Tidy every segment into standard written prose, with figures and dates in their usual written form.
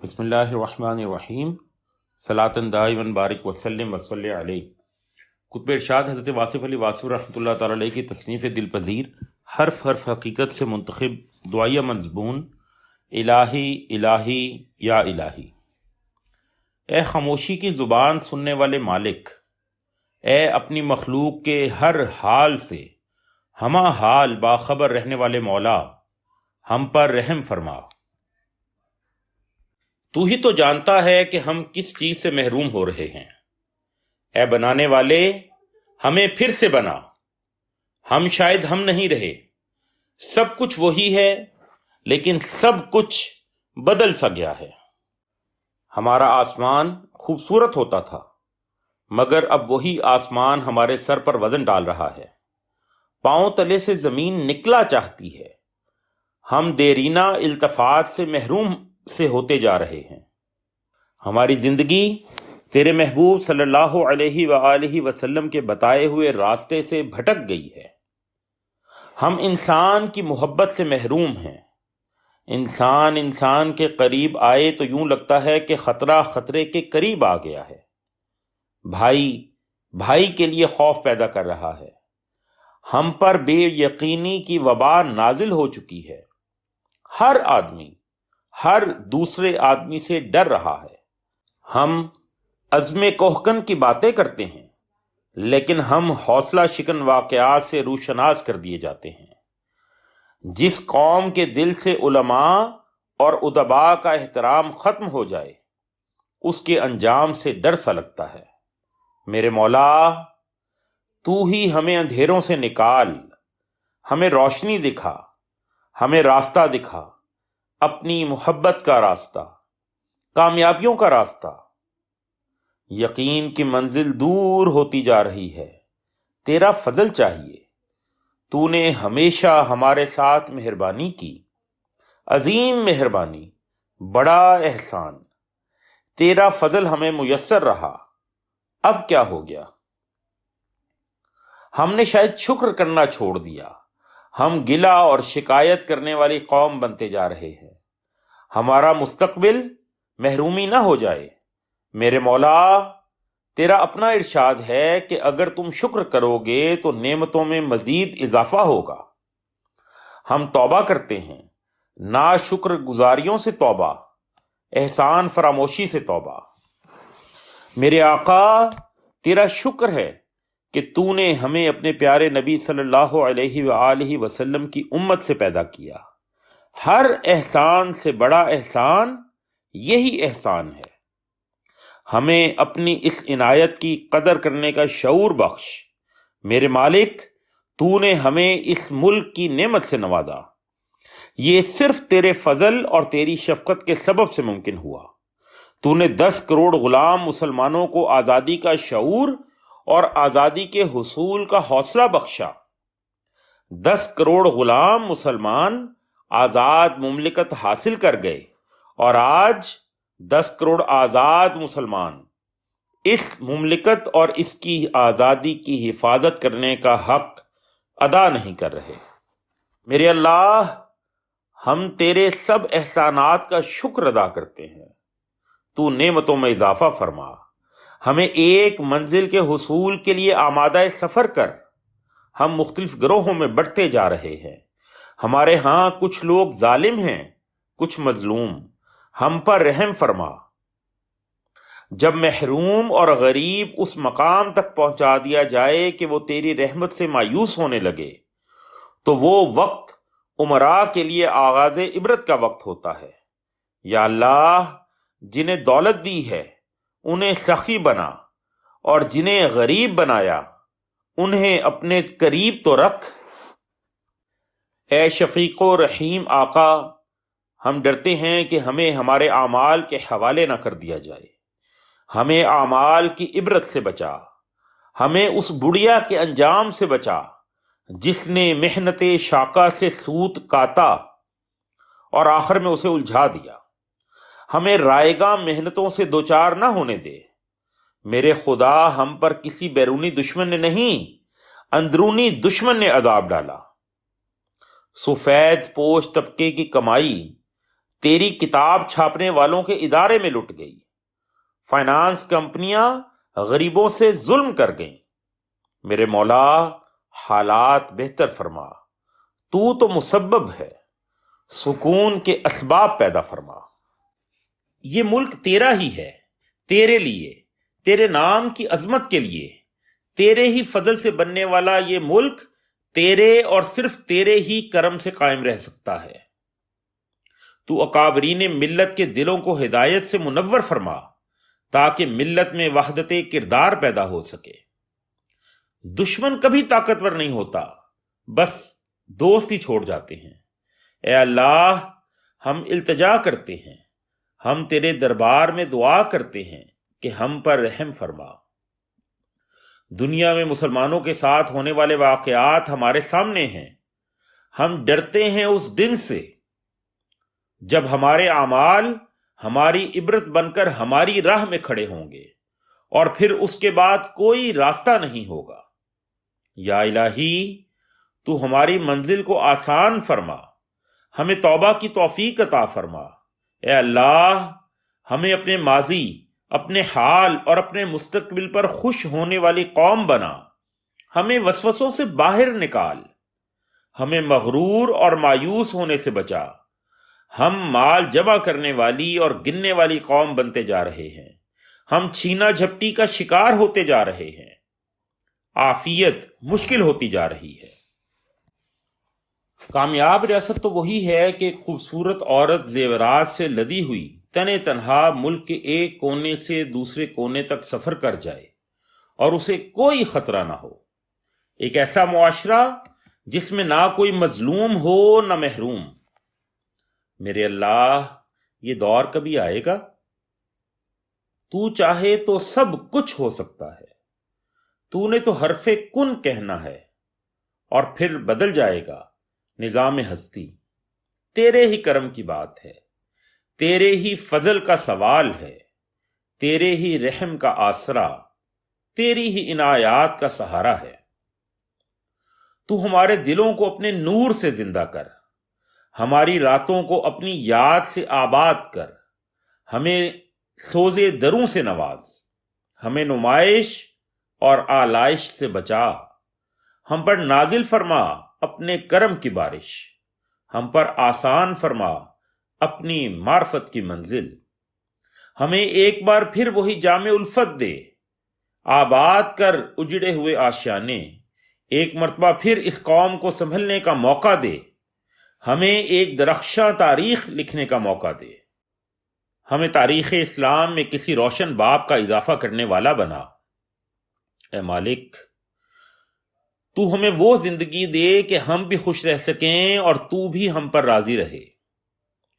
بسم اللہ الرحمن الرحیم، صلاۃ دائما بارک وسلم وصلی علیہ۔ قطب ارشاد حضرت واصف علی واصف رحمۃ اللہ تعالیٰ علیہ کی تصنیف دل پذیر، حرف حرف حقیقت سے منتخب دعائیہ مضمون: الہی الہی یا الہی۔ اے خاموشی کی زبان سننے والے مالک، اے اپنی مخلوق کے ہر حال سے ہمہ حال باخبر رہنے والے مولا، ہم پر رحم فرما۔ تو ہی تو جانتا ہے کہ ہم کس چیز سے محروم ہو رہے ہیں۔ اے بنانے والے، ہمیں پھر سے بنا، ہم شاید ہم نہیں رہے۔ سب کچھ وہی ہے لیکن سب کچھ بدل سا گیا ہے۔ ہمارا آسمان خوبصورت ہوتا تھا مگر اب وہی آسمان ہمارے سر پر وزن ڈال رہا ہے، پاؤں تلے سے زمین نکلا چاہتی ہے۔ ہم دیرینہ التفات سے محروم سے ہوتے جا رہے ہیں۔ ہماری زندگی تیرے محبوب صلی اللہ علیہ وآلہ وسلم کے بتائے ہوئے راستے سے بھٹک گئی ہے۔ ہم انسان کی محبت سے محروم ہیں۔ انسان کے قریب آئے تو یوں لگتا ہے کہ خطرہ خطرے کے قریب آ گیا ہے۔ بھائی کے لیے خوف پیدا کر رہا ہے۔ ہم پر بے یقینی کی وبا نازل ہو چکی ہے۔ ہر آدمی ہر دوسرے آدمی سے ڈر رہا ہے۔ ہم عزم کوہکن کی باتیں کرتے ہیں لیکن ہم حوصلہ شکن واقعات سے روشناس کر دیے جاتے ہیں۔ جس قوم کے دل سے علماء اور ادباء کا احترام ختم ہو جائے اس کے انجام سے ڈر سا لگتا ہے۔ میرے مولا، تو ہی ہمیں اندھیروں سے نکال، ہمیں روشنی دکھا، ہمیں راستہ دکھا، اپنی محبت کا راستہ، کامیابیوں کا راستہ۔ یقین کی منزل دور ہوتی جا رہی ہے، تیرا فضل چاہیے۔ تو نے ہمیشہ ہمارے ساتھ مہربانی کی، عظیم مہربانی، بڑا احسان۔ تیرا فضل ہمیں میسر رہا، اب کیا ہو گیا؟ ہم نے شاید شکر کرنا چھوڑ دیا۔ ہم گلہ اور شکایت کرنے والی قوم بنتے جا رہے ہیں۔ ہمارا مستقبل محرومی نہ ہو جائے۔ میرے مولا، تیرا اپنا ارشاد ہے کہ اگر تم شکر کرو گے تو نعمتوں میں مزید اضافہ ہوگا۔ ہم توبہ کرتے ہیں، ناشکر گزاریوں سے توبہ، احسان فراموشی سے توبہ۔ میرے آقا، تیرا شکر ہے کہ تو نے ہمیں اپنے پیارے نبی صلی اللہ علیہ وآلہ وسلم کی امت سے پیدا کیا۔ ہر احسان سے بڑا احسان یہی احسان ہے۔ ہمیں اپنی اس عنایت کی قدر کرنے کا شعور بخش۔ میرے مالک، تو نے ہمیں اس ملک کی نعمت سے نوازا۔ یہ صرف تیرے فضل اور تیری شفقت کے سبب سے ممکن ہوا۔ تو نے 10 کروڑ غلام مسلمانوں کو آزادی کا شعور اور آزادی کے حصول کا حوصلہ بخشا۔ 10 کروڑ غلام مسلمان آزاد مملکت حاصل کر گئے اور آج 10 کروڑ آزاد مسلمان اس مملکت اور اس کی آزادی کی حفاظت کرنے کا حق ادا نہیں کر رہے۔ میرے اللہ، ہم تیرے سب احسانات کا شکر ادا کرتے ہیں۔ تو نعمتوں میں اضافہ فرما، ہمیں ایک منزل کے حصول کے لیے آمادہ سفر کر۔ ہم مختلف گروہوں میں بٹتے جا رہے ہیں۔ ہمارے ہاں کچھ لوگ ظالم ہیں، کچھ مظلوم، ہم پر رحم فرما۔ جب محروم اور غریب اس مقام تک پہنچا دیا جائے کہ وہ تیری رحمت سے مایوس ہونے لگے تو وہ وقت امراء کے لیے آغاز عبرت کا وقت ہوتا ہے۔ یا اللہ، جنہیں دولت دی ہے انہیں سخی بنا، اور جنہیں غریب بنایا انہیں اپنے قریب تو رکھ۔ اے شفیق و رحیم آقا، ہم ڈرتے ہیں کہ ہمیں ہمارے اعمال کے حوالے نہ کر دیا جائے۔ ہمیں اعمال کی عبرت سے بچا۔ ہمیں اس بڑھیا کے انجام سے بچا جس نے محنت شاقہ سے سوت کاتا اور آخر میں اسے الجھا دیا۔ ہمیں رائیگاں محنتوں سے دوچار نہ ہونے دے۔ میرے خدا، ہم پر کسی بیرونی دشمن نے نہیں، اندرونی دشمن نے عذاب ڈالا۔ سفید پوش طبقے کی کمائی تیری کتاب چھاپنے والوں کے ادارے میں لٹ گئی، فائنانس کمپنیاں غریبوں سے ظلم کر گئیں۔ میرے مولا، حالات بہتر فرما، تو مسبب ہے، سکون کے اسباب پیدا فرما۔ یہ ملک تیرا ہی ہے، تیرے لیے، تیرے نام کی عظمت کے لیے، تیرے ہی فضل سے بننے والا یہ ملک تیرے اور صرف تیرے ہی کرم سے قائم رہ سکتا ہے۔ تو اکابرین ملت کے دلوں کو ہدایت سے منور فرما تاکہ ملت میں وحدت کردار پیدا ہو سکے۔ دشمن کبھی طاقتور نہیں ہوتا، بس دوست ہی چھوڑ جاتے ہیں۔ اے اللہ، ہم التجا کرتے ہیں، ہم تیرے دربار میں دعا کرتے ہیں کہ ہم پر رحم فرما۔ دنیا میں مسلمانوں کے ساتھ ہونے والے واقعات ہمارے سامنے ہیں۔ ہم ڈرتے ہیں اس دن سے جب ہمارے اعمال ہماری عبرت بن کر ہماری راہ میں کھڑے ہوں گے اور پھر اس کے بعد کوئی راستہ نہیں ہوگا۔ یا الہی، تو ہماری منزل کو آسان فرما، ہمیں توبہ کی توفیق عطا فرما۔ اے اللہ، ہمیں اپنے ماضی، اپنے حال اور اپنے مستقبل پر خوش ہونے والی قوم بنا۔ ہمیں وسوسوں سے باہر نکال، ہمیں مغرور اور مایوس ہونے سے بچا۔ ہم مال جمع کرنے والی اور گننے والی قوم بنتے جا رہے ہیں، ہم چھینا جھپٹی کا شکار ہوتے جا رہے ہیں، عافیت مشکل ہوتی جا رہی ہے۔ کامیاب ریاست تو وہی ہے کہ ایک خوبصورت عورت زیورات سے لدی ہوئی تنے تنہا ملک کے ایک کونے سے دوسرے کونے تک سفر کر جائے اور اسے کوئی خطرہ نہ ہو۔ ایک ایسا معاشرہ جس میں نہ کوئی مظلوم ہو نہ محروم۔ میرے اللہ، یہ دور کبھی آئے گا؟ تو چاہے تو سب کچھ ہو سکتا ہے۔ تو نے تو حرف کن کہنا ہے اور پھر بدل جائے گا نظام ہستی۔ تیرے ہی کرم کی بات ہے، تیرے ہی فضل کا سوال ہے، تیرے ہی رحم کا آسرا، تیری ہی عنایات کا سہارا ہے۔ تو ہمارے دلوں کو اپنے نور سے زندہ کر، ہماری راتوں کو اپنی یاد سے آباد کر، ہمیں سوزے دروں سے نواز، ہمیں نمائش اور آلائش سے بچا۔ ہم پر نازل فرما اپنے کرم کی بارش، ہم پر آسان فرما اپنی معرفت کی منزل۔ ہمیں ایک بار پھر وہی جام الفت دے، آباد کر اجڑے ہوئے آشیانے۔ ایک مرتبہ پھر اس قوم کو سنبھلنے کا موقع دے، ہمیں ایک درخشاں تاریخ لکھنے کا موقع دے۔ ہمیں تاریخ اسلام میں کسی روشن باب کا اضافہ کرنے والا بنا۔ اے مالک، تو ہمیں وہ زندگی دے کہ ہم بھی خوش رہ سکیں اور تو بھی ہم پر راضی رہے۔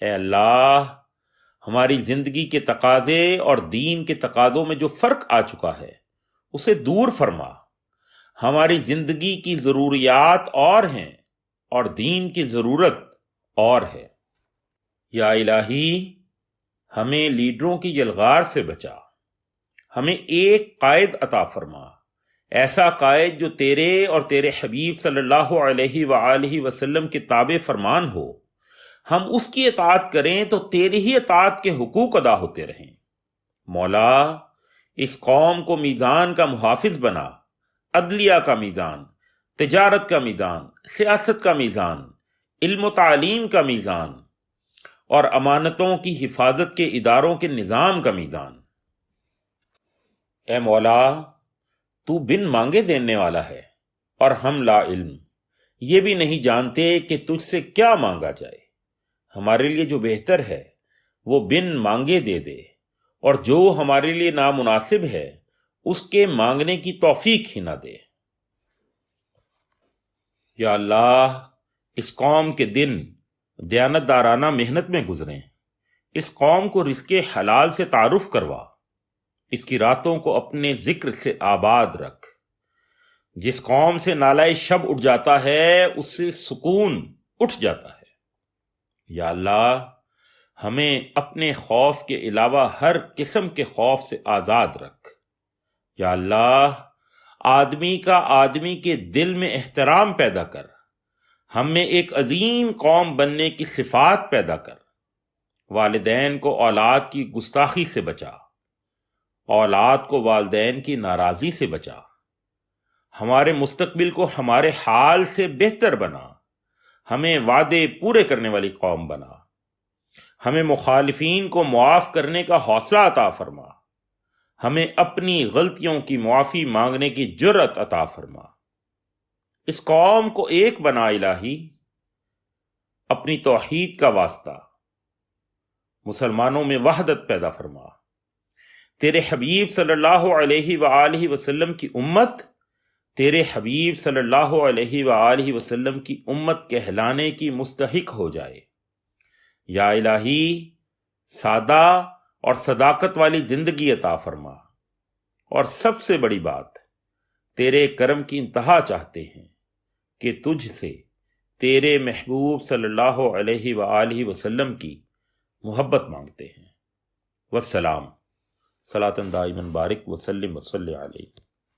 اے اللہ، ہماری زندگی کے تقاضے اور دین کے تقاضوں میں جو فرق آ چکا ہے اسے دور فرما۔ ہماری زندگی کی ضروریات اور ہیں اور دین کی ضرورت اور ہے۔ یا الہی، ہمیں لیڈروں کی یلغار سے بچا، ہمیں ایک قائد عطا فرما، ایسا قائد جو تیرے اور تیرے حبیب صلی اللہ علیہ وآلہ وسلم کے تابع فرمان ہو۔ ہم اس کی اطاعت کریں تو تیری ہی اطاعت کے حقوق ادا ہوتے رہیں۔ مولا، اس قوم کو میزان کا محافظ بنا، عدلیہ کا میزان، تجارت کا میزان، سیاست کا میزان، علم و تعلیم کا میزان اور امانتوں کی حفاظت کے اداروں کے نظام کا میزان۔ اے مولا، تو بن مانگے دینے والا ہے اور ہم لا علم، یہ بھی نہیں جانتے کہ تجھ سے کیا مانگا جائے۔ ہمارے لیے جو بہتر ہے وہ بن مانگے دے دے، اور جو ہمارے لیے نامناسب ہے اس کے مانگنے کی توفیق ہی نہ دے۔ یا اللہ، اس قوم کے دن دیانتدارانہ محنت میں گزریں، اس قوم کو رزق حلال سے تعارف کروا، اس کی راتوں کو اپنے ذکر سے آباد رکھ۔ جس قوم سے نالہ شب اٹھ جاتا ہے اس سے سکون اٹھ جاتا ہے۔ یا اللہ، ہمیں اپنے خوف کے علاوہ ہر قسم کے خوف سے آزاد رکھ۔ یا اللہ، آدمی کا آدمی کے دل میں احترام پیدا کر، ہم میں ایک عظیم قوم بننے کی صفات پیدا کر۔ والدین کو اولاد کی گستاخی سے بچا، اولاد کو والدین کی ناراضی سے بچا، ہمارے مستقبل کو ہمارے حال سے بہتر بنا، ہمیں وعدے پورے کرنے والی قوم بنا، ہمیں مخالفین کو معاف کرنے کا حوصلہ عطا فرما، ہمیں اپنی غلطیوں کی معافی مانگنے کی جرأت عطا فرما۔ اس قوم کو ایک بنا الہی، اپنی توحید کا واسطہ، مسلمانوں میں وحدت پیدا فرما۔ تیرے حبیب صلی اللہ علیہ وآلہ وسلم کی امت تیرے حبیب صلی اللہ علیہ وآلہ وسلم کی امت کہلانے کی مستحق ہو جائے۔ یا الہی، سادہ اور صداقت والی زندگی عطا فرما، اور سب سے بڑی بات، تیرے کرم کی انتہا چاہتے ہیں کہ تجھ سے، تیرے محبوب صلی اللہ علیہ وآلہ وسلم کی محبت مانگتے ہیں۔ والسلام، صلاۃ دائما بارک وسلم وصلی علیہ۔